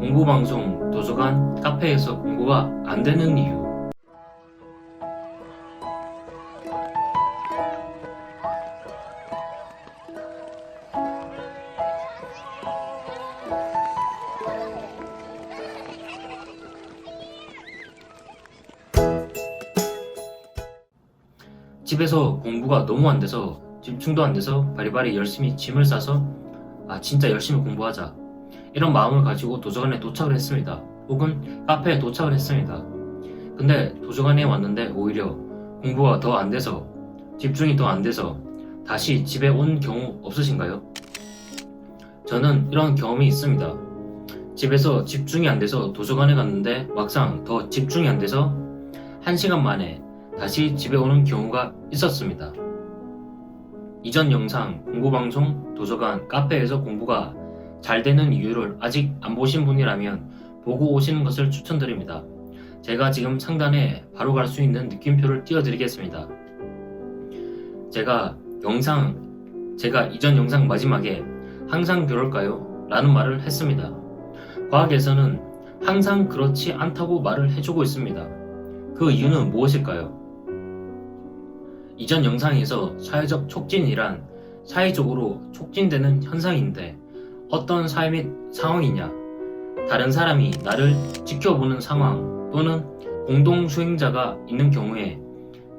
공부방송, 도서관, 카페에서 공부가 안 되는 이유. 집에서 공부가 너무 안 돼서 집중도 안 돼서 바리바리 열심히 짐을 싸서 진짜 열심히 공부하자 이런 마음을 가지고 도서관에 도착을 했습니다. 혹은 카페에 도착을 했습니다. 근데 도서관에 왔는데 오히려 공부가 더 안 돼서 집중이 더 안 돼서 다시 집에 온 경우 없으신가요? 저는 이런 경험이 있습니다. 집에서 집중이 안 돼서 도서관에 갔는데 막상 더 집중이 안 돼서 1시간 만에 다시 집에 오는 경우가 있었습니다. 이전 영상 공부방송, 도서관, 카페에서 공부가 잘 되는 이유를 아직 안 보신 분이라면 보고 오시는 것을 추천드립니다. 제가 지금 상단에 바로 갈 수 있는 느낌표를 띄워드리겠습니다. 제가 이전 영상 마지막에 항상 그럴까요? 라는 말을 했습니다. 과학에서는 항상 그렇지 않다고 말을 해주고 있습니다. 그 이유는 무엇일까요? 이전 영상에서 사회적 촉진이란 사회적으로 촉진되는 현상인데 어떤 사회 및 상황이냐, 다른 사람이 나를 지켜보는 상황 또는 공동 수행자가 있는 경우에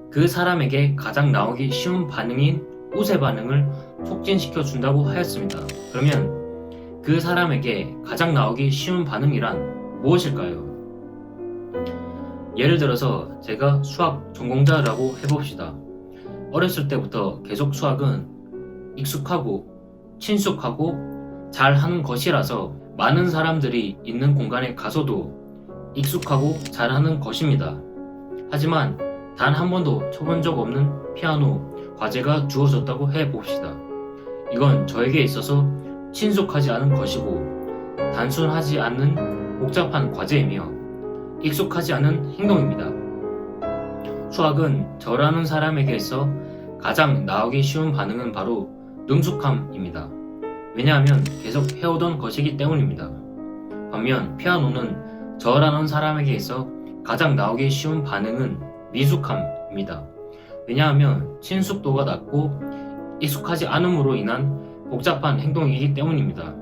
그 사람에게 가장 나오기 쉬운 반응인 우세 반응을 촉진시켜 준다고 하였습니다. 그러면 그 사람에게 가장 나오기 쉬운 반응이란 무엇일까요? 예를 들어서 제가 수학 전공자라고 해봅시다. 어렸을 때부터 계속 수학은 익숙하고 친숙하고 잘하는 것이라서 많은 사람들이 있는 공간에 가서도 익숙하고 잘하는 것입니다. 하지만 단 한 번도 쳐본 적 없는 피아노 과제가 주어졌다고 해봅시다. 이건 저에게 있어서 친숙하지 않은 것이고 단순하지 않는 복잡한 과제이며 익숙하지 않은 행동입니다. 수학은 저라는 사람에게 있어 가장 나오기 쉬운 반응은 바로 능숙함입니다. 왜냐하면 계속 해오던 것이기 때문입니다. 반면 피아노는 저라는 사람에게 있어 가장 나오기 쉬운 반응은 미숙함입니다. 왜냐하면 친숙도가 낮고 익숙하지 않음으로 인한 복잡한 행동이기 때문입니다.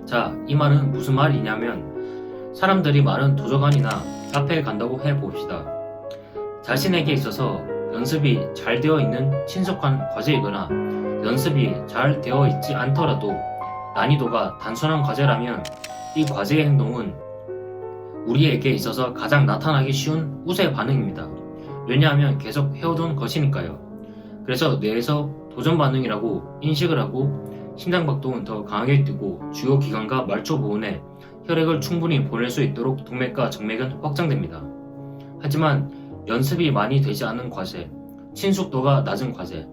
자, 이 말은 무슨 말이냐면 사람들이 많은 도서관이나 카페에 간다고 해봅시다. 자신에게 있어서 연습이 잘 되어 있는 친숙한 과제이거나 연습이 잘 되어 있지 않더라도 난이도가 단순한 과제라면 이 과제의 행동은 우리에게 있어서 가장 나타나기 쉬운 우세 반응입니다. 왜냐하면 계속 해오던 것이니까요. 그래서 뇌에서 도전 반응이라고 인식을 하고 심장박동은 더 강하게 뛰고 주요 기관과 말초 부분에 혈액을 충분히 보낼 수 있도록 동맥과 정맥은 확장됩니다. 하지만 연습이 많이 되지 않은 과제, 친숙도가 낮은 과제,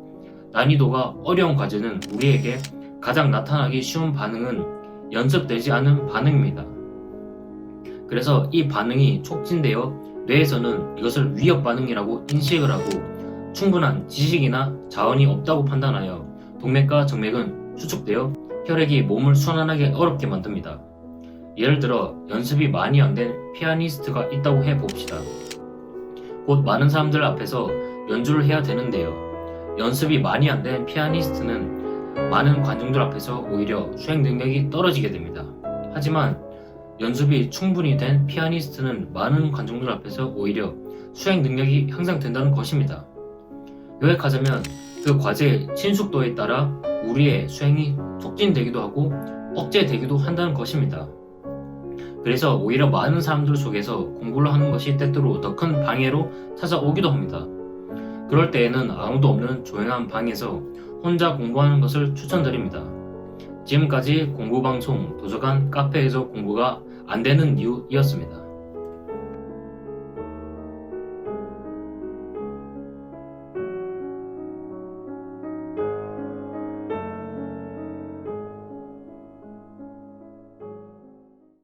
난이도가 어려운 과제는 우리에게 가장 나타나기 쉬운 반응은 연습되지 않은 반응입니다. 그래서 이 반응이 촉진되어 뇌에서는 이것을 위협 반응이라고 인식을 하고 충분한 지식이나 자원이 없다고 판단하여 동맥과 정맥은 수축되어 혈액이 몸을 순환하기 어렵게 만듭니다. 예를 들어 연습이 많이 안 된 피아니스트가 있다고 해봅시다. 곧 많은 사람들 앞에서 연주를 해야 되는데요. 연습이 많이 안 된 피아니스트는 많은 관중들 앞에서 오히려 수행 능력이 떨어지게 됩니다. 하지만 연습이 충분히 된 피아니스트는 많은 관중들 앞에서 오히려 수행 능력이 향상된다는 것입니다. 요약하자면 그 과제의 친숙도에 따라 우리의 수행이 촉진되기도 하고 억제되기도 한다는 것입니다. 그래서 오히려 많은 사람들 속에서 공부를 하는 것이 때때로 더 큰 방해로 찾아오기도 합니다. 그럴 때에는 아무도 없는 조용한 방에서 혼자 공부하는 것을 추천드립니다. 지금까지 공부방송, 도서관, 카페에서 공부가 안 되는 이유였습니다.